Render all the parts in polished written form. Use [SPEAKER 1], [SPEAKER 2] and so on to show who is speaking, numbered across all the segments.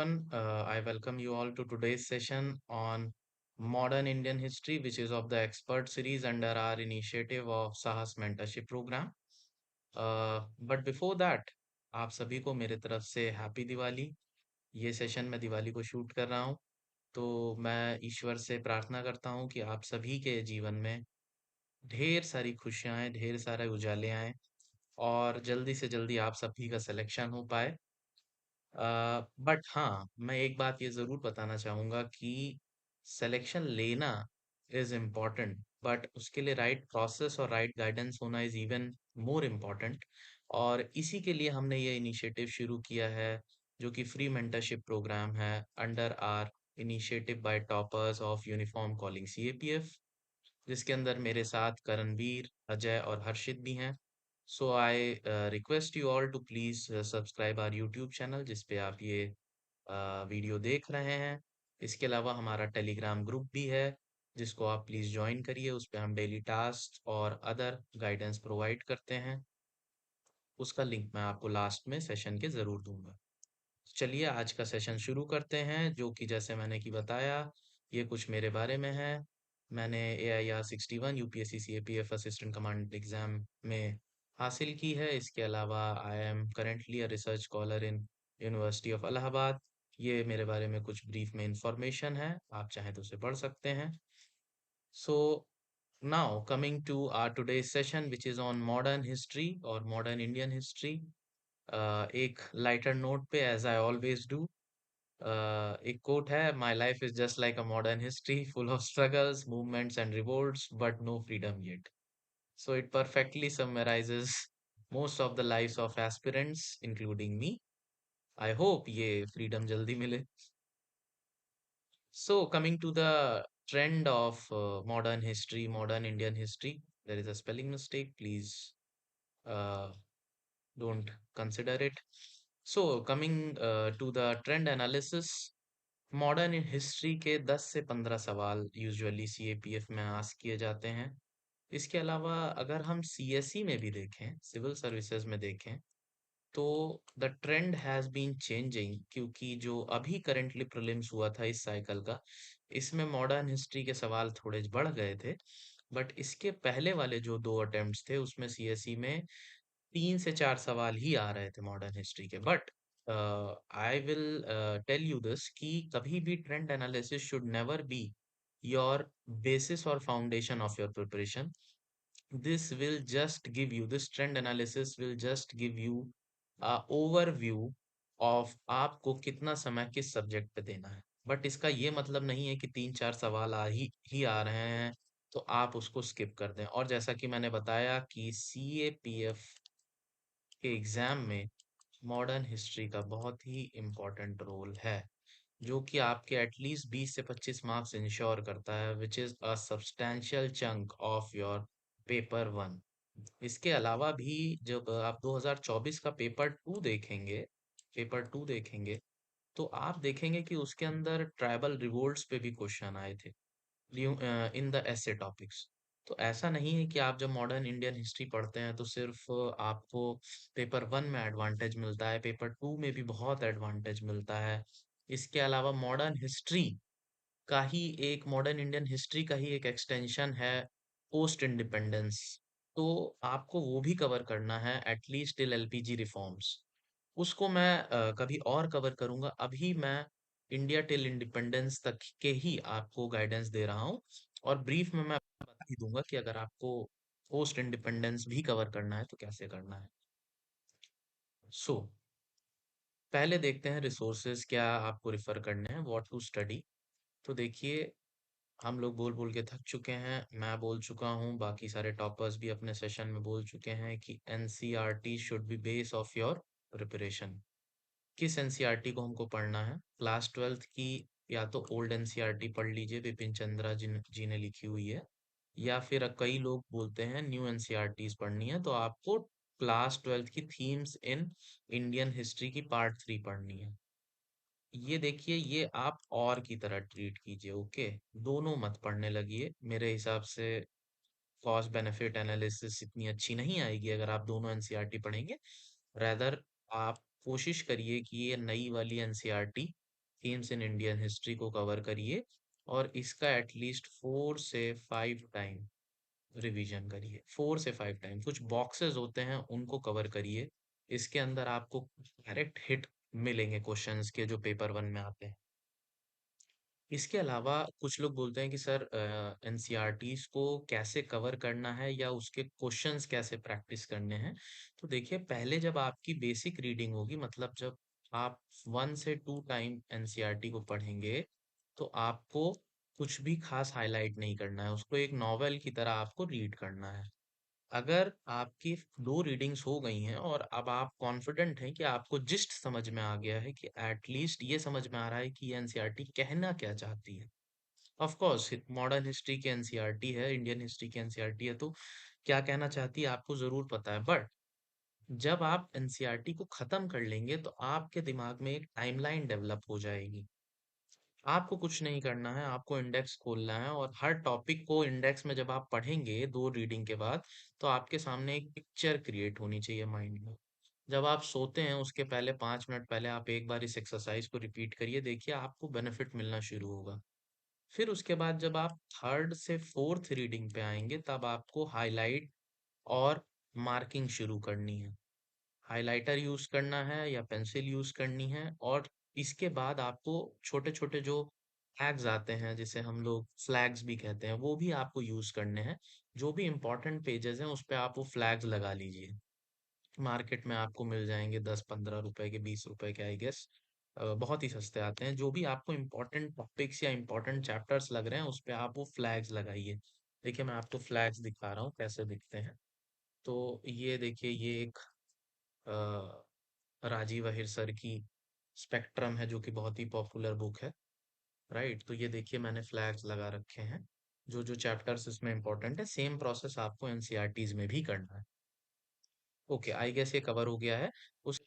[SPEAKER 1] everyone. I welcome you all to today's session on modern Indian history, which is of the expert series under our initiative of Sahas Mentorship Program. But before that, आप सभी को मेरे तरफ से happy Diwali. ये session मैं दिवाली को shoot कर रहा हूँ, तो मैं ईश्वर से प्रार्थना करता हूँ कि आप सभी के जीवन में ढेर सारी खुशियाँ आए, ढेर सारे उजाले आए और जल्दी से जल्दी आप सभी का सिलेक्शन हो पाए। बट हाँ, मैं एक बात ये ज़रूर बताना चाहूँगा कि सिलेक्शन लेना इज़ इम्पोर्टेंट, बट उसके लिए राइट प्रोसेस और राइट गाइडेंस होना इज़ इवन मोर इम्पोर्टेंट। और इसी के लिए हमने ये इनिशिएटिव शुरू किया है, जो कि फ्री मेंटरशिप प्रोग्राम है under our initiative by toppers of uniform calling CAPF, जिसके अंदर मेरे साथ करणवीर, अजय और हर्षित भी हैं। So I request you all to please subscribe our YouTube channel जिस पे आप ये वीडियो देख रहे हैं। इसके अलावा हमारा टेलीग्राम ग्रुप भी है, जिसको आप प्लीज ज्वाइन करिए। उस पे हम डेली टास्क और अदर गाइडेंस प्रोवाइड करते हैं। उसका लिंक मैं आपको लास्ट में सेशन के ज़रूर दूंगा। चलिए आज का सेशन शुरू करते हैं, जो कि जैसे मैंने कि बताया, ये कुछ मेरे बारे में है। मैंने AIR 61 UPSC CAPF assistant commandant exam में हासिल की है। इसके अलावा I am currently a research scholar in university of Allahabad. ये मेरे बारे में कुछ ब्रीफ में इंफॉर्मेशन है, आप चाहें तो उसे पढ़ सकते हैं। So now coming to our today's session which is on modern history और मॉडर्न इंडियन हिस्ट्री। एक लाइटर नोट पे, एज आई ऑलवेज डू, एक कोट है, my life is just like a modern history full of struggles movements and revolts but no freedom yet. So it perfectly summarises most of the lives of aspirants including me. I hope ये freedom जल्दी मिले। So coming to the trend of modern history, modern Indian history, there is a spelling mistake, please don't consider it. So coming to the trend analysis, modern history के 10 से 15 सवाल usually CAPF में ask किए जाते हैं। इसके अलावा अगर हम सीएसई में भी देखें, सिविल सर्विसेज में देखें, तो the trend has been changing, क्योंकि जो अभी करंटली प्रीलिम्स हुआ था इस साइकिल का, इसमें मॉडर्न हिस्ट्री के सवाल थोड़े बढ़ गए थे। बट इसके पहले वाले जो दो अटेम्प्ट्स थे, उसमें सीएसई में 3 से 4 सवाल ही आ रहे थे मॉडर्न हिस्ट्री के। But I will tell you this कि कभी भी trend analysis should never be your basis और foundation of your preparation. This trend analysis will just give you a overview of आपको कितना समय किस सब्जेक्ट पे देना है। बट इसका ये मतलब नहीं है कि 3 4 सवाल ही आ रहे हैं तो आप उसको स्किप कर दें। और जैसा कि मैंने बताया कि सीएपीएफ के एग्जाम में मॉडर्न हिस्ट्री का बहुत ही इम्पोर्टेंट रोल है, जो कि आपके एटलीस्ट 20 से 25 मार्क्स इंश्योर करता है, which is a substantial chunk of your paper one. इसके अलावा भी जब आप 2024 का पेपर टू देखेंगे, तो आप देखेंगे कि उसके अंदर ट्राइबल रिवोल्ट्स पे भी क्वेश्चन आए थे इन द ऐसे टॉपिक्स। तो ऐसा नहीं है कि आप जब मॉडर्न इंडियन हिस्ट्री पढ़ते हैं तो सिर्फ आपको पेपर वन में एडवांटेज मिलता है, पेपर टू में भी बहुत एडवांटेज मिलता है। इसके अलावा मॉडर्न इंडियन हिस्ट्री का ही एक एक्सटेंशन है पोस्ट इंडिपेंडेंस। तो आपको वो भी कवर करना है एटलीस्ट टिल एलपीजी रिफॉर्म्स। उसको मैं कभी और कवर करूंगा। अभी मैं इंडिया टिल इंडिपेंडेंस तक के ही आपको गाइडेंस दे रहा हूँ। और ब्रीफ में मैं बता ही दूंगा कि अगर आपको पोस्ट इंडिपेंडेंस भी कवर करना है तो कैसे करना है। सो पहले देखते हैं रिसोर्सेज क्या आपको रिफर करने हैं, व्हाट टू स्टडी। तो देखिए, हम लोग बोल बोल के थक चुके हैं, मैं बोल चुका हूँ, बाकी सारे टॉपर्स भी अपने सेशन में बोल चुके हैं कि NCERT should be base of your preparation. किस एनसीईआरटी को हमको पढ़ना है? क्लास 12th की या तो ओल्ड एनसीईआरटी पढ़ लीजिए, बिपिन चंद्रा जी ने लिखी हुई है, या फिर कई लोग बोलते हैं न्यू एनसीईआरटीज पढ़नी है, तो आपको क्लास 12th की थीम्स इन इंडियन हिस्ट्री की पार्ट 3 पढ़नी है। ये देखिए, ये आप और की तरह ट्रीट कीजिए, ओके? दोनों मत पढ़ने लगिए। मेरे हिसाब से कॉस्ट बेनिफिट एनालिसिस इतनी अच्छी नहीं आएगी अगर आप दोनों एनसीईआरटी पढ़ेंगे। रेदर आप कोशिश करिए कि ये नई वाली NCERT themes in Indian history को कवर करिए और इसका एटलीस्ट 4 से 5 टाइम रिवीजन करिए। 4 से 5 टाइम कुछ बॉक्सेस होते हैं उनको कवर करिए। इसके अंदर आपको डायरेक्ट हिट मिलेंगे क्वेश्चंस के जो पेपर वन में आते हैं। इसके अलावा कुछ लोग बोलते हैं कि सर एनसीईआरटीज को कैसे कवर करना है या उसके क्वेश्चंस कैसे प्रैक्टिस करने हैं। तो देखिए पहले जब आपकी बेसिक रीडिंग होगी मतलब जब आप 1 से 2 टाइम एनसीईआरटी को पढ़ेंगे तो आपको कुछ भी खास हाईलाइट नहीं करना है, उसको एक नॉवेल की तरह आपको रीड करना है। अगर आपकी 2 रीडिंग्स हो गई हैं और अब आप कॉन्फिडेंट हैं कि आपको जिस्ट समझ में आ गया है कि एटलीस्ट ये समझ में आ रहा है कि ये एनसीईआरटी कहना क्या चाहती है। ऑफ कोर्स मॉडर्न हिस्ट्री की एनसीईआरटी है, इंडियन हिस्ट्री की एनसीईआरटी है, तो क्या कहना चाहती है आपको जरूर पता है। बट जब आप एनसीईआरटी को खत्म कर लेंगे तो आपके दिमाग में एक टाइमलाइन डेवलप हो जाएगी। आपको कुछ नहीं करना है, आपको इंडेक्स खोलना है और हर टॉपिक को इंडेक्स में जब आप पढ़ेंगे 2 रीडिंग के बाद तो आपके सामने एक पिक्चर क्रिएट होनी चाहिए माइंड में। जब आप सोते हैं उसके पहले 5 मिनट पहले आप एक बार इस एक्सरसाइज को रिपीट करिए, देखिए आपको बेनिफिट मिलना शुरू होगा। फिर उसके बाद जब आप 3rd से 4th रीडिंग पे आएंगे तब आपको हाईलाइट और मार्किंग शुरू करनी है। हाइलाइटर यूज करना है या पेंसिल यूज करनी है और इसके बाद आपको छोटे छोटे जो टैग्स आते हैं जिसे हम लोग फ्लैग्स भी कहते हैं वो भी आपको यूज करने हैं। जो भी इंपॉर्टेंट पेजेस हैं उस पे आप वो फ्लैग्स लगा लीजिए। मार्केट में आपको मिल जाएंगे 10-15 रुपए के, 20 रुपए के, आई गेस। बहुत ही सस्ते आते हैं। जो भी आपको इंपॉर्टेंट टॉपिक्स या इंपॉर्टेंट चैप्टर्स लग रहे हैं उस पे आप वो फ्लैग्स लगाइए। देखिए मैं आपको फ्लैग्स दिखा रहा हूँ कैसे दिखते हैं। तो ये देखिए ये एक राजीव अहिर सर की स्पेक्ट्रम है जो कि बहुत ही पॉपुलर बुक है। राइट, तो ये देखिए मैंने फ्लैग्स लगा रखे हैं। जो जो चैप्टर्स इसमें इंपॉर्टेंट है सेम प्रोसेस आपको एनसीईआरटीज में भी करना है। ओके, आई गेस ये कवर हो गया है। उस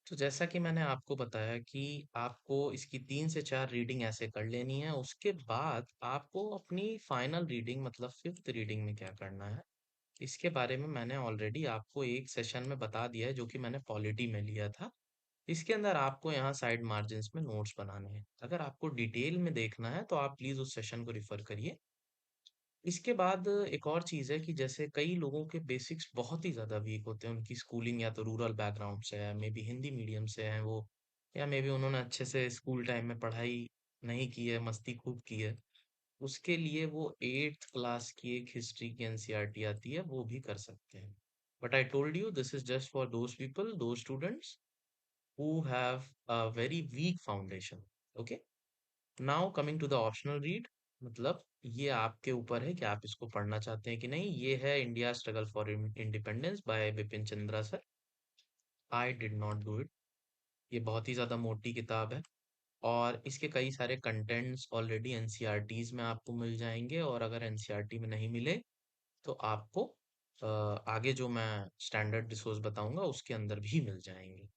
[SPEAKER 1] तो जैसा कि मैंने आपको बताया कि आपको इसकी 3 से 4 रीडिंग ऐसे कर लेनी है। उसके बाद आपको अपनी फाइनल रीडिंग मतलब 5th रीडिंग में क्या करना है इसके बारे में मैंने ऑलरेडी आपको एक सेशन में बता दिया है जो कि मैंने पॉलिटी में लिया था। इसके अंदर आपको यहाँ साइड मार्जिन्स में नोट्स बनाने हैं। अगर आपको डिटेल में देखना है तो आप प्लीज उस सेशन को रिफर करिए। इसके बाद एक और चीज है कि जैसे कई लोगों के बेसिक्स बहुत ही ज्यादा वीक होते हैं, उनकी स्कूलिंग या तो रूरल बैकग्राउंड से है, मे बी हिंदी मीडियम से है वो, या मे बी उन्होंने अच्छे से स्कूल टाइम में पढ़ाई नहीं की है, मस्ती खूब की है। उसके लिए वो 8th क्लास की एक हिस्ट्री की एनसीईआरटी आती है वो भी कर सकते हैं। But I told you this is just for those people, those students who have a very weak foundation. Okay, now coming to the optional read, मतलब ये आपके ऊपर है कि आप इसको पढ़ना चाहते हैं कि नहीं। ये है India struggle for independence bye Bipin Chandra sir. I did not do it. ये बहुत ही ज्यादा मोटी किताब है और इसके कई सारे कंटेंट्स ऑलरेडी एनसीईआरटीज में आपको मिल जाएंगे और अगर एनसीईआरटी में नहीं मिले तो आपको आगे जो मैं स्टैंडर्ड रिसोर्स बताऊंगा उसके अंदर भी मिल जाएंगे।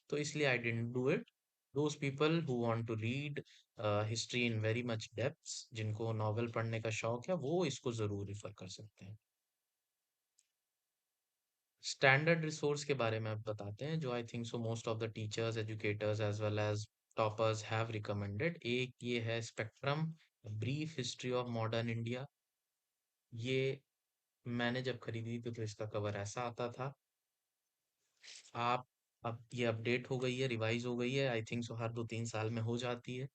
[SPEAKER 1] तो इसलिए I didn't do it. Those people who want to read history in very much depths, जिनको नॉवेल पढ़ने का शौक है वो इसको जरूर रिफर कर सकते हैं। स्टैंडर्ड रिसोर्स के बारे में आप बताते हैं जो I think so most of the teachers, educators as well as toppers have recommended. एक ये है spectrum brief history of modern India. ये मैंने जब खरीदी थी तो इसका कवर ऐसा आता था। आप अब ये अपडेट हो गई है, रिवाइज हो गई है, आई थिंक सो हर 2-3 साल में हो जाती है।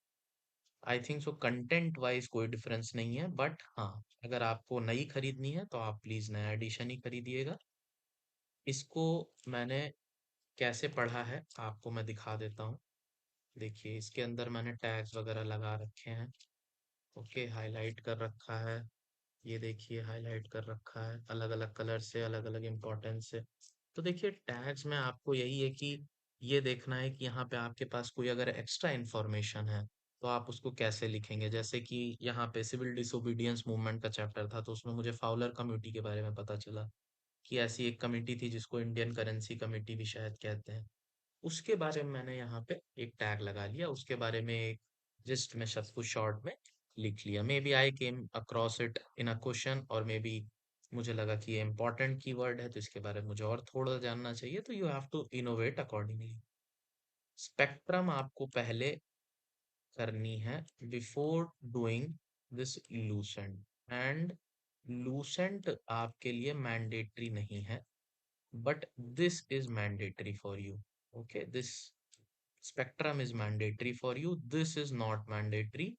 [SPEAKER 1] आई थिंक सो कंटेंट वाइज कोई डिफरेंस नहीं है, बट हाँ अगर आपको नई खरीदनी है तो आप प्लीज नया एडिशन ही खरीदिएगा। इसको मैंने कैसे पढ़ा है आपको मैं दिखा देता हूँ। देखिए इसके अंदर मैंने टैग्स वगैरह लगा रखे हैं। ओके, हाईलाइट कर रखा है। ये देखिए हाईलाइट कर रखा है अलग अलग कलर से, अलग अलग इम्पोर्टेंस से। तो देखिए टैग्स में आपको यही है कि ये देखना है कि यहाँ पे आपके पास कोई अगर एक्स्ट्रा इंफॉर्मेशन है तो आप उसको कैसे लिखेंगे। जैसे कि यहाँ पे सिविल डिसोबीडियंस मूवमेंट का चैप्टर था तो उसमें मुझे फाउलर कमेटी के बारे में पता चला कि ऐसी एक कमेटी थी जिसको इंडियन करेंसी कमेटी भी शायद कहते हैं। उसके बारे में मैंने यहाँ पे एक टैग लगा लिया, उसके बारे में एक जस्ट मैं सब कुछ शॉर्ट में लिख लिया। Maybe I came across it in a question और मे बी मुझे लगा कि ये इंपॉर्टेंट कीवर्ड है तो इसके बारे में मुझे और थोड़ा जानना चाहिए, तो you have to innovate accordingly. Spectrum आपको पहले करनी है before doing this Lucent. And Lucent आपके लिए मैंडेटरी नहीं है, but this is mandatory for you. Okay, this spectrum is mandatory for you, this is not mandatory.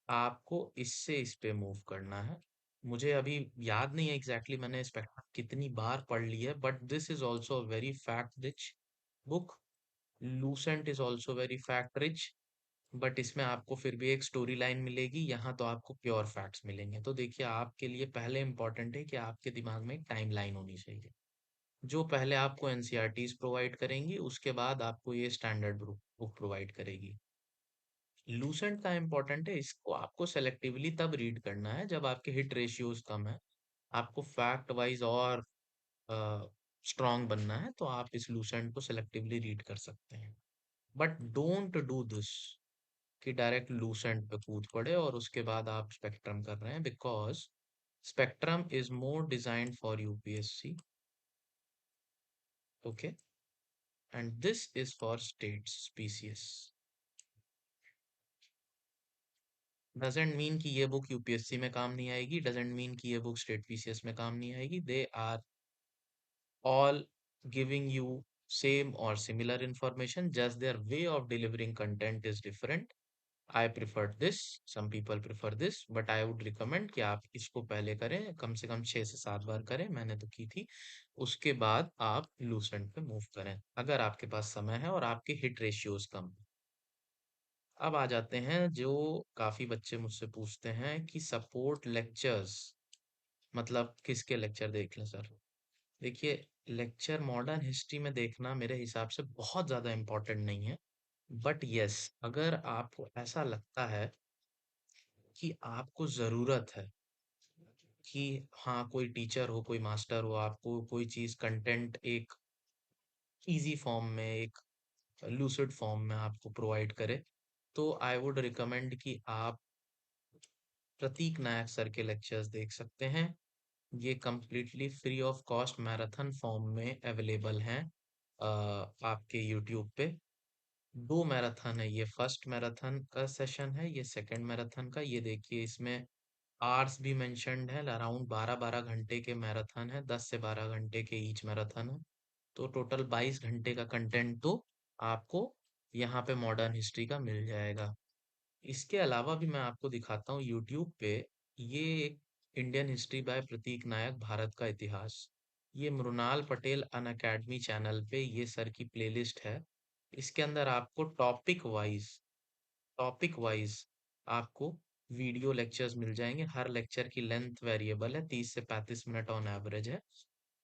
[SPEAKER 1] आपको इससे इस पे मूव करना है। मुझे अभी याद नहीं है एग्जैक्टली मैंने स्पेक्ट्रम कितनी बार पढ़ ली है, but this is also very fact rich book. Lucent is also very fact rich, but इसमें आपको फिर भी एक स्टोरी लाइन मिलेगी, यहाँ तो आपको प्योर फैक्ट्स मिलेंगे। तो देखिए, आपके लिए पहले इंपॉर्टेंट है कि आपके दिमाग में एक टाइम लाइन होनी चाहिए। जो पहले आपको एनसीईआरटीज प्रोवाइड करेंगी, उसके बाद आपको ये स्टैंडर्ड बुक प्रोवाइड करेगी। लूसेंट का इंपॉर्टेंट है, इसको आपको सेलेक्टिवली तब रीड करना है जब आपके हिट रेशियोज कम है, आपको फैक्ट वाइज और स्ट्रांग बनना है, तो आप इस लूसेंट को सेलेक्टिवली रीड कर सकते हैं। बट डोंट डू दिस कि डायरेक्ट लूसेंट पे कूद पड़े और उसके बाद आप स्पेक्ट्रम कर रहे हैं, because spectrum is more designed for UPSC. Okay, and this is for states PCS. Doesn't mean कि ये बुक यूपीएससी में काम नहीं आएगी, डजेंट मीन कि ये बुक स्टेट पीसीएस में काम नहीं आएगी। They are all giving you same or similar information, just their way of delivering content is different. I prefer this, some people prefer this, but I would recommend कि आप इसको पहले करें, कम से कम 6 से 7 बार करें, मैंने तो की थी। उसके बाद आप लूसेंट पे मूव करें, अगर आपके पास समय है और आपके हिट रेशियोज कम है। अब आ जाते हैं, जो काफी बच्चे मुझसे पूछते हैं कि सपोर्ट लेक्चर्स मतलब किसके लेक्चर देख लें सर। देखिए, लेक्चर मॉडर्न हिस्ट्री में देखना मेरे हिसाब से बहुत ज़्यादा इम्पोर्टेंट नहीं है, बट यस, अगर आपको ऐसा लगता है कि आपको ज़रूरत है कि हाँ, कोई टीचर हो, कोई मास्टर हो, आपको कोई चीज़ कंटेंट एक इजी फॉर्म में, एक लूसिड फॉर्म में आपको प्रोवाइड करे, तो आई वुड रिकमेंड कि आप प्रतीक नायक सर के लेक्चर्स देख सकते हैं। ये completely free of cost marathon form में अवेलेबल हैं आपके यूट्यूब पे। 2 मैराथन है, ये फर्स्ट मैराथन का सेशन है, ये सेकंड मैराथन का। ये देखिए, इसमें आवर्स भी मेंशन्ड है, अराउंड 12-12 घंटे के मैराथन है, 10 से 12 घंटे के ईच मैराथन है। तो टोटल 22 घंटे का कंटेंट तो आपको यहाँ पे मॉडर्न हिस्ट्री का मिल जाएगा। इसके अलावा भी मैं आपको दिखाता हूँ यूट्यूब पे, ये एक इंडियन हिस्ट्री बाय प्रतीक नायक, भारत का इतिहास। ये मृणाल पटेल अन अकेडमी चैनल पे ये सर की प्लेलिस्ट है। इसके अंदर आपको टॉपिक वाइज आपको वीडियो लेक्चर्स मिल जाएंगे। हर लेक्चर की लेंथ वेरिएबल है, 30 से 35 मिनट ऑन एवरेज है।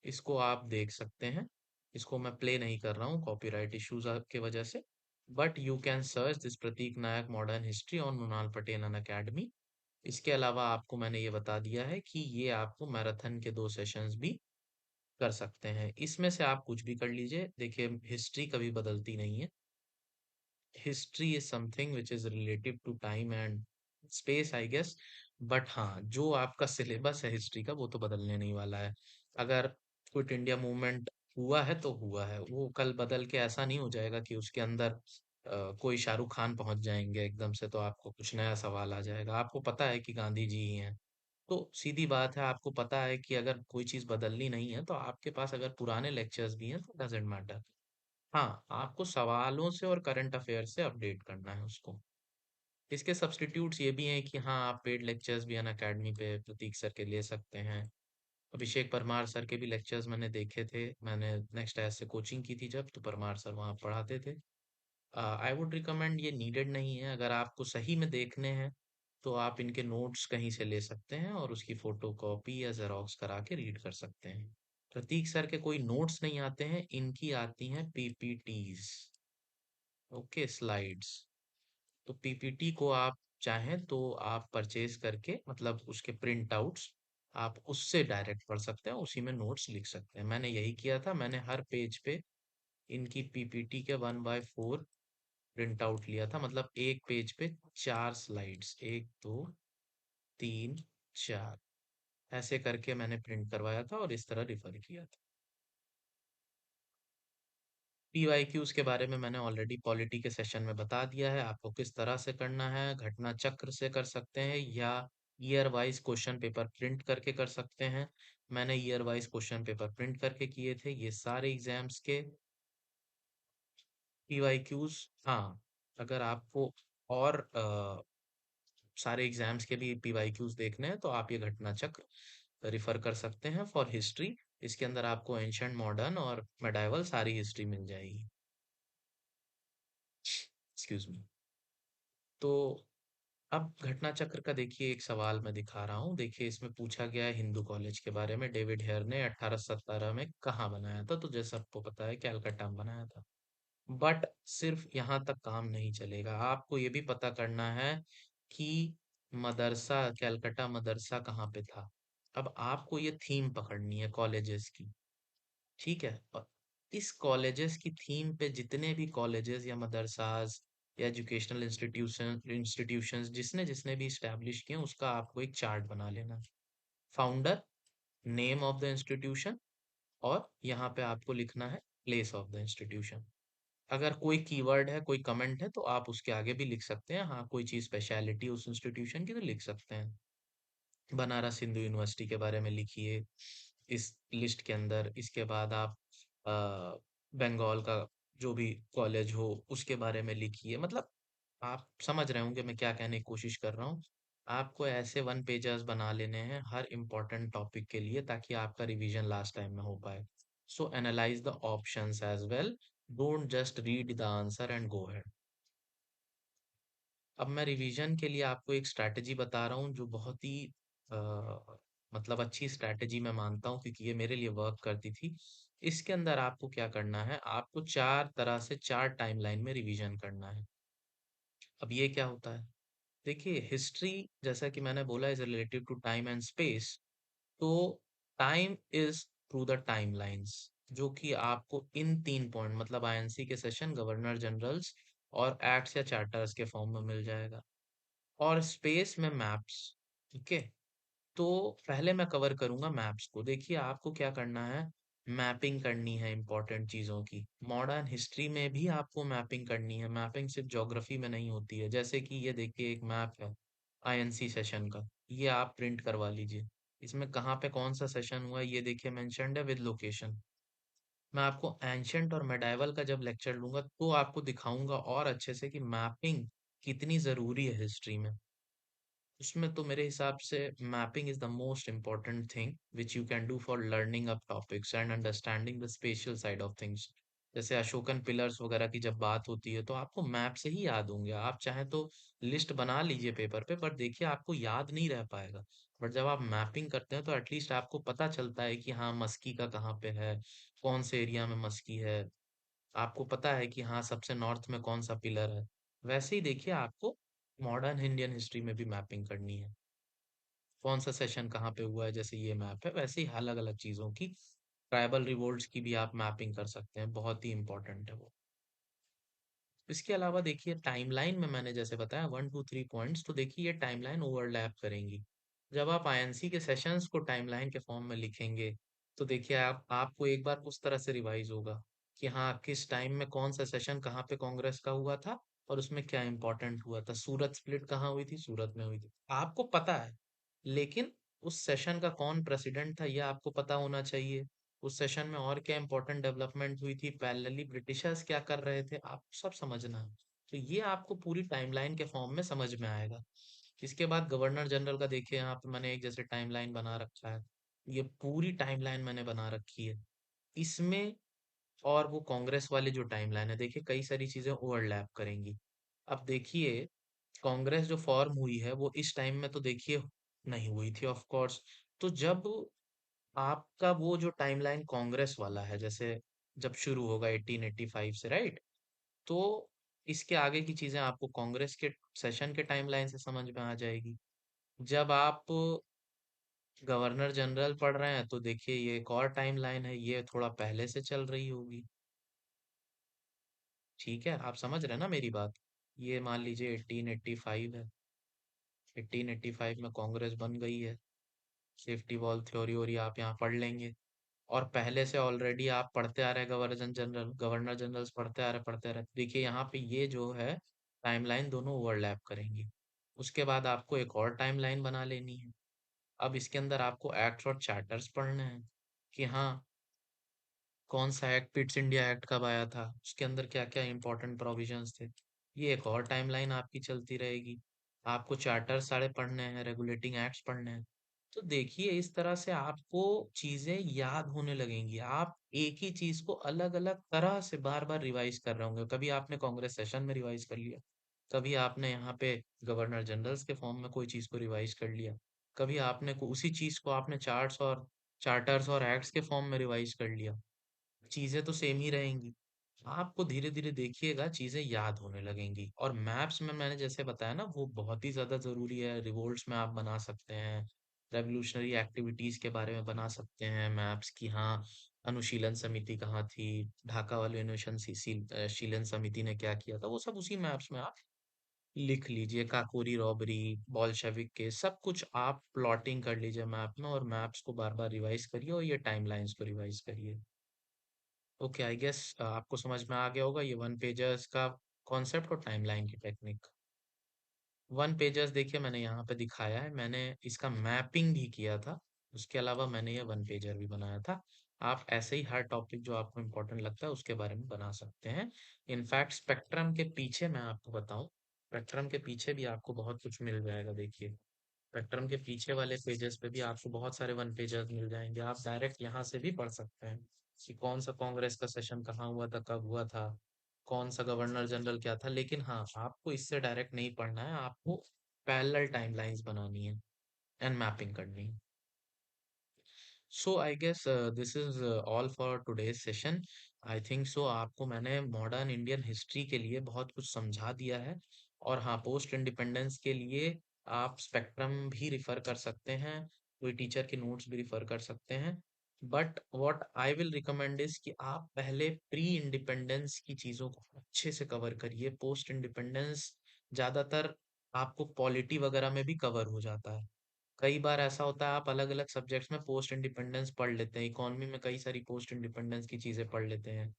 [SPEAKER 1] इसको आप देख सकते हैं। इसको मैं प्ले नहीं कर रहा हूँ कॉपीराइट इश्यूज की वजह से, but you can search this Prateek Nayak modern history on Mrinal Patel Unacademy. इसके अलावा आपको मैंने ये बता दिया है कि ये आपको मैराथन के 2 सेशंस भी कर सकते हैं। इसमें से आप कुछ भी कर लीजिए। देखिए, हिस्ट्री कभी बदलती नहीं है। History is something which is relative to time and space, I guess. But हाँ, जो आपका सिलेबस है हिस्ट्री का, वो तो बदलने नहीं वाला है। अगर क्विट इंडिया मूवमेंट हुआ है तो हुआ है, वो कल बदल के ऐसा नहीं हो जाएगा कि उसके अंदर कोई शाहरुख खान पहुंच जाएंगे एकदम से, तो आपको कुछ नया सवाल आ जाएगा। आपको पता है कि गांधी जी ही हैं, तो सीधी बात है, आपको पता है कि अगर कोई चीज बदलनी नहीं है, तो आपके पास अगर पुराने लेक्चर्स भी हैं तो डजेंट मैटर। हाँ, आपको सवालों से और करंट अफेयर से अपडेट करना है उसको। इसके सब्स्टिट्यूट्स ये भी हैं कि हाँ, आप पेड लेक्चर्स भी अन अकेडमी पे प्रतीक सर के ले सकते हैं। अभिषेक परमार सर के भी लेक्चर्स मैंने देखे थे, मैंने नेक्स्ट एज से कोचिंग की थी जब, तो परमार सर वहाँ पढ़ाते थे। आई वुड रिकमेंड, ये नीडेड नहीं है। अगर आपको सही में देखने हैं तो आप इनके नोट्स कहीं से ले सकते हैं और उसकी फोटो कॉपी या जेरोक्स करा के रीड कर सकते हैं। प्रतीक सर के कोई नोट्स नहीं आते हैं, इनकी आती हैं पीपीटीज। Okay, slides. तो पीपीटी को आप चाहें तो आप परचेज करके, मतलब उसके प्रिंट आउट्स आप उससे डायरेक्ट पढ़ सकते हैं, उसी में नोट्स लिख सकते हैं। मैंने यही किया था, मैंने हर पेज पे इनकी पीपीटी के 1/4 प्रिंट आउट लिया था। मतलब एक पेज पे 4 स्लाइड्स, 1, 2, 3, 4, ऐसे करके मैंने प्रिंट करवाया था और इस तरह रिफर किया था। पीवाईक्यूज के बारे में मैंने ऑलरेडी पॉलिटी के सेशन में बता दिया है आपको किस तरह से करना है। घटना चक्र से कर सकते हैं या year wise question paper print करके कर सकते हैं। मैंने year wise question paper print करके किए थे ये सारे एग्जाम्स के पीवाईक्यूज। हाँ, अगर आपको और सारे एग्जाम्स के भी पीवाईक्यूज देखने हैं तो आप ये घटना चक्र रिफर कर सकते हैं फॉर हिस्ट्री। इसके अंदर आपको एंशंट मॉडर्न और मेडाइवल सारी हिस्ट्री मिल जाएगी। Excuse me. तो अब घटना चक्र का देखिए एक सवाल मैं दिखा रहा हूँ। देखिए इसमें पूछा गया है हिंदू कॉलेज के बारे में, डेविड हेयर ने 1817 में कहाँ बनाया था। तो जैसा आपको पता है कैलकाटा में बनाया था। बट सिर्फ यहाँ तक काम नहीं चलेगा, आपको ये भी पता करना है कि मदरसा कैलकाटा मदरसा कहाँ पे था। अब आपको ये थीम पकड़नी है कॉलेजेस की, ठीक है। और इस कॉलेजेस की थीम पे जितने भी कॉलेजेस या मदरसाज या एजुकेशनल इंस्टीट्यूशंस जिसने जिसने भी स्टैब्लिश किए उसका आपको एक चार्ट बना लेना। Founder, name of the institution, और यहाँ पे आपको लिखना है प्लेस ऑफ द इंस्टीट्यूशन। अगर कोई कीवर्ड है कोई कमेंट है तो आप उसके आगे भी लिख सकते हैं, हाँ कोई चीज स्पेशलिटी उस इंस्टीट्यूशन की तो लिख सकते हैं। बनारस हिंदू यूनिवर्सिटी के बारे में लिखिए इस लिस्ट के अंदर। इसके बाद आप बंगाल का जो भी कॉलेज हो उसके बारे में लिखिए। मतलब आप समझ रहे होंगे मैं क्या कहने की कोशिश कर रहा हूँ। आपको ऐसे वन पेजर्स बना लेने हैं हर इम्पोर्टेंट टॉपिक के लिए ताकि आपका रिवीजन लास्ट टाइम में हो पाए। So analyse the options as well, don't just read the answer and go ahead। अब मैं रिवीजन के लिए आपको एक स्ट्रैटेजी बता रहा हूँ जो बहुत ही अ, मतलब अच्छी स्ट्रैटेजी मैं मानता हूँ क्योंकि ये मेरे लिए वर्क करती थी। इसके अंदर आपको क्या करना है, आपको चार तरह से चार टाइमलाइन में रिवीजन करना है। अब ये क्या होता है, देखिए हिस्ट्री जैसा कि मैंने बोला is related to time and space. तो time is through the timelines, जो कि आपको इन तीन पॉइंट मतलब आईएनसी के सेशन, गवर्नर जनरल्स और एक्ट्स या चार्टर्स के फॉर्म में मिल जाएगा। और स्पेस में मैप्स, ठीक है। तो पहले मैं कवर करूंगा मैप्स को। देखिए आपको क्या करना है, मैपिंग करनी है इंपॉर्टेंट चीजों की। मॉडर्न हिस्ट्री में भी आपको मैपिंग करनी है, मैपिंग सिर्फ ज्योग्राफी में नहीं होती है। जैसे कि ये देखिए एक मैप है आईएनसी सेशन का, ये आप प्रिंट करवा लीजिए। इसमें कहाँ पे कौन सा सेशन हुआ है ये देखिए मेंशन्ड है विद लोकेशन। मैं आपको एंशंट और मेडाइवल का जब लेक्चर लूंगा तो आपको दिखाऊंगा और अच्छे से कि मैपिंग कितनी जरूरी है हिस्ट्री में। उसमें तो मेरे हिसाब से mapping is the most important thing which you can do for learning up topics and understanding the special side of things. जैसे अशोकन पिलर्स वगैरह की जब बात होती है तो आपको मैप से ही याद होंगे। आप चाहें तो लिस्ट बना लीजिए पेपर पे, पर देखिए आपको याद नहीं रह पाएगा। बट जब आप मैपिंग करते हैं तो एटलीस्ट आपको पता चलता है कि हाँ मस्की का कहाँ पे है, कौन से एरिया में मस्की है। आपको पता है कि हाँ सबसे नॉर्थ में कौन सा पिलर है। वैसे ही देखिए आपको मॉडर्न इंडियन हिस्ट्री में भी मैपिंग करनी है, कौन सा सेशन कहाँ पे हुआ है। जैसे ये मैप है वैसे ही अलग अलग चीजों की, ट्राइबल रिवोल्ट्स की भी आप मैपिंग कर सकते हैं, बहुत ही इंपॉर्टेंट है वो। इसके अलावा देखिए टाइमलाइन में मैंने जैसे बताया 1 2 3 पॉइंट्स, तो देखिए ये टाइमलाइन ओवरलैप करेंगी। जब आप आईएनसी के सेशंस को टाइमलाइन के फॉर्म में लिखेंगे तो देखिए आपको एक बार उस तरह से रिवाइज होगा कि हाँ किस टाइम में कौन सा सेशन कहाँ पे कांग्रेस का हुआ था और उसमें क्या इंपॉर्टेंट हुआ था। सूरत स्प्लिट कहाँ हुई थी, सूरत में हुई थी, आपको पता है। लेकिन उस सेशन का कौन प्रेसिडेंट था ये आपको पता होना चाहिए। उस सेशन में और क्या इंपॉर्टेंट डेवलपमेंट हुई थी, पैरेलली ब्रिटिशर्स क्या कर रहे थे, आप सब समझना है। तो ये आपको पूरी टाइमलाइन के फॉर्म में समझ में आएगा। इसके बाद गवर्नर जनरल का देखिए यहाँ पे मैंने एक जैसे टाइमलाइन बना रखा है। ये पूरी टाइमलाइन मैंने बना रखी है इसमें। और वो कांग्रेस वाली जो टाइमलाइन है देखिए कई सारी चीजें ओवरलैप करेंगी। अब देखिए कांग्रेस जो फॉर्म हुई है वो इस टाइम में तो देखिए नहीं हुई थी ऑफ कोर्स। तो जब आपका वो जो टाइमलाइन कांग्रेस वाला है, जैसे जब शुरू होगा 1885 से, राइट। तो इसके आगे की चीजें आपको कांग्रेस के सेशन के टाइमलाइन से समझ में आ जाएगी। जब आप गवर्नर जनरल पढ़ रहे हैं तो देखिए ये एक और टाइमलाइन है, ये थोड़ा पहले से चल रही होगी। ठीक है, आप समझ रहे हैं ना मेरी बात। ये मान लीजिए 1885 है, 1885 में कांग्रेस बन गई है। सेफ्टी वॉल थ्योरी और ये आप यहाँ पढ़ लेंगे। और पहले से ऑलरेडी आप पढ़ते आ रहे हैं गवर्नर जनरल्स पढ़ते आ रहे देखिए यहाँ पे ये जो है टाइमलाइन दोनों ओवरलैप करेंगी। उसके बाद आपको एक और टाइमलाइन बना लेनी है। अब इसके अंदर आपको एक्ट्स और चार्टर्स पढ़ने हैं कि हाँ, कौन सा एक्ट, पिट्स इंडिया एक्ट कब आया था, उसके अंदर क्या क्या इंपॉर्टेंट प्रोविजंस थे। ये एक और टाइमलाइन आपकी चलती रहेगी। आपको चार्टर सारे पढ़ने हैं, रेगुलेटिंग एक्ट्स पढ़ने हैं। तो देखिए इस तरह से आपको चीजें याद होने लगेंगी। आप एक ही चीज को अलग अलग तरह से बार बार रिवाइज कर रहे होंगे। कभी आपने कांग्रेस सेशन में रिवाइज कर लिया, कभी आपने यहाँ पे गवर्नर जनरल्स के फॉर्म में कोई चीज को रिवाइज कर लिया, कभी आपने उसी चीज को आपने चार्टर्स और एक्ट्स के फॉर्म में रिवाइज कर लिया। चीजें तो सेम ही रहेंगी। आपको धीरे धीरे देखिएगा चीजें याद होने लगेंगी। और मैप्स में मैंने जैसे बताया ना, वो बहुत ही ज्यादा जरूरी है। रिवोल्ट्स में आप बना सकते हैं, रेवोल्यूशनरी एक्टिविटीज के बारे में बना सकते हैं मैप्स की। हाँ, अनुशीलन समिति कहाँ थी, ढाका वाले शीलन समिति ने क्या किया था, वो सब उसी मैप्स में आप लिख लीजिए। काकोरी रॉबरी, बॉल्शेविक के सब कुछ आप प्लॉटिंग कर लीजिए मैप में, और मैप्स को बार बार रिवाइज करिए और ये टाइमलाइंस को रिवाइज करिए। ओके, आई गेस आपको समझ में आ गया होगा ये वन पेजर्स का कॉन्सेप्ट और टाइमलाइन की टेक्निक। वन पेजर्स देखिए मैंने यहाँ पे दिखाया है, मैंने इसका मैपिंग भी किया था। उसके अलावा मैंने ये वन पेजर भी बनाया था। आप ऐसे ही हर टॉपिक जो आपको इम्पोर्टेंट लगता है उसके बारे में बना सकते हैं। इनफैक्ट स्पेक्ट्रम के पीछे मैं आपको बताऊं, स्पेक्ट्रम के पीछे भी आपको बहुत कुछ मिल जाएगा। देखिए स्पेक्ट्रम के पीछे वाले पेजेस पे भी आपको बहुत सारे वन पेजर्स मिल जाएंगे। आप डायरेक्ट यहाँ से भी पढ़ सकते हैं कि कौन सा कांग्रेस का सेशन कहाँ हुआ था, कब हुआ था, कौन सा गवर्नर जनरल क्या था। लेकिन हाँ, आपको इससे डायरेक्ट नहीं पढ़ना है, आपको पैरेलल टाइमलाइंस बनानी है एंड मैपिंग करनी है। So I guess this is all for today's session. I think so आपको मैंने मॉडर्न इंडियन हिस्ट्री के लिए बहुत कुछ समझा दिया है। और हाँ, पोस्ट इंडिपेंडेंस के लिए आप स्पेक्ट्रम भी रिफर कर सकते हैं, कोई टीचर के नोट्स भी रिफर कर सकते हैं। But what I will recommend is कि आप पहले प्री इंडिपेंडेंस की चीज़ों को अच्छे से कवर करिए। पोस्ट इंडिपेंडेंस ज़्यादातर आपको पॉलिटी वगैरह में भी कवर हो जाता है। कई बार ऐसा होता है आप अलग अलग सब्जेक्ट्स में पोस्ट इंडिपेंडेंस पढ़ लेते हैं, इकोनॉमी में कई सारी पोस्ट इंडिपेंडेंस की चीजें पढ़ लेते हैं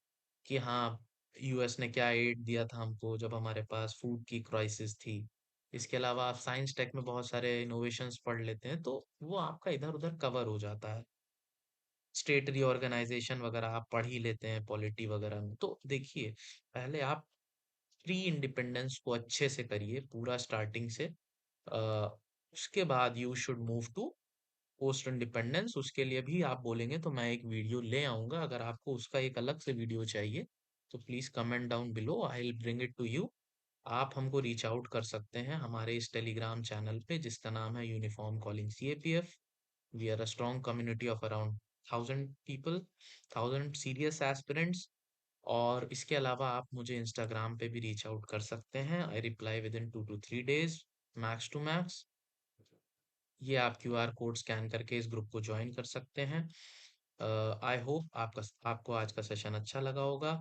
[SPEAKER 1] कि हाँ, यूएस ने क्या एड दिया था हमको जब हमारे पास फूड की क्राइसिस थी। इसके अलावा आप साइंस टेक में बहुत सारे इनोवेशंस पढ़ लेते हैं, तो वो आपका इधर उधर कवर हो जाता है। स्टेट रीऑर्गेनाइजेशन वगैरह आप पढ़ ही लेते हैं पॉलिटी वगैरह में। तो देखिए पहले आप प्री इंडिपेंडेंस को अच्छे से करिए पूरा स्टार्टिंग से। उसके बाद you should move to post independence. उसके लिए भी आप बोलेंगे तो मैं एक वीडियो ले आऊंगा। अगर आपको उसका एक अलग से वीडियो चाहिए तो please comment down below, I will bring it to you. आप हमको रीच आउट कर सकते हैं हमारे इस टेलीग्राम चैनल पे जिसका नाम है uniform calling CAPF. We are a strong community of around 1000 people, 1000 serious aspirants. और इसके अलावा आप मुझे इंस्टाग्राम पे भी रीच आउट कर सकते हैं। I reply within 2 to 3 days max to max. ये आप क्यूआर कोड स्कैन करके इस ग्रुप को ज्वाइन कर सकते हैं। आई होप आपको आज का सेशन अच्छा लगा होगा।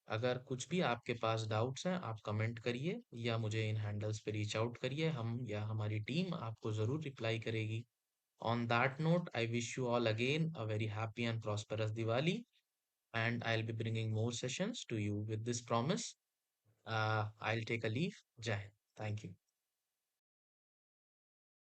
[SPEAKER 1] अगर कुछ भी आपके पास डाउट्स हैं आप कमेंट करिए या मुझे इन हैंडल्स पे रीच आउट करिए, हम या हमारी टीम आपको ज़रूर रिप्लाई करेगी। On that note I wish you all again a very happy and prosperous Diwali, and I'll be bringing more sessions to you with this promise. I'll take a leave. Jai Hind. Thank you.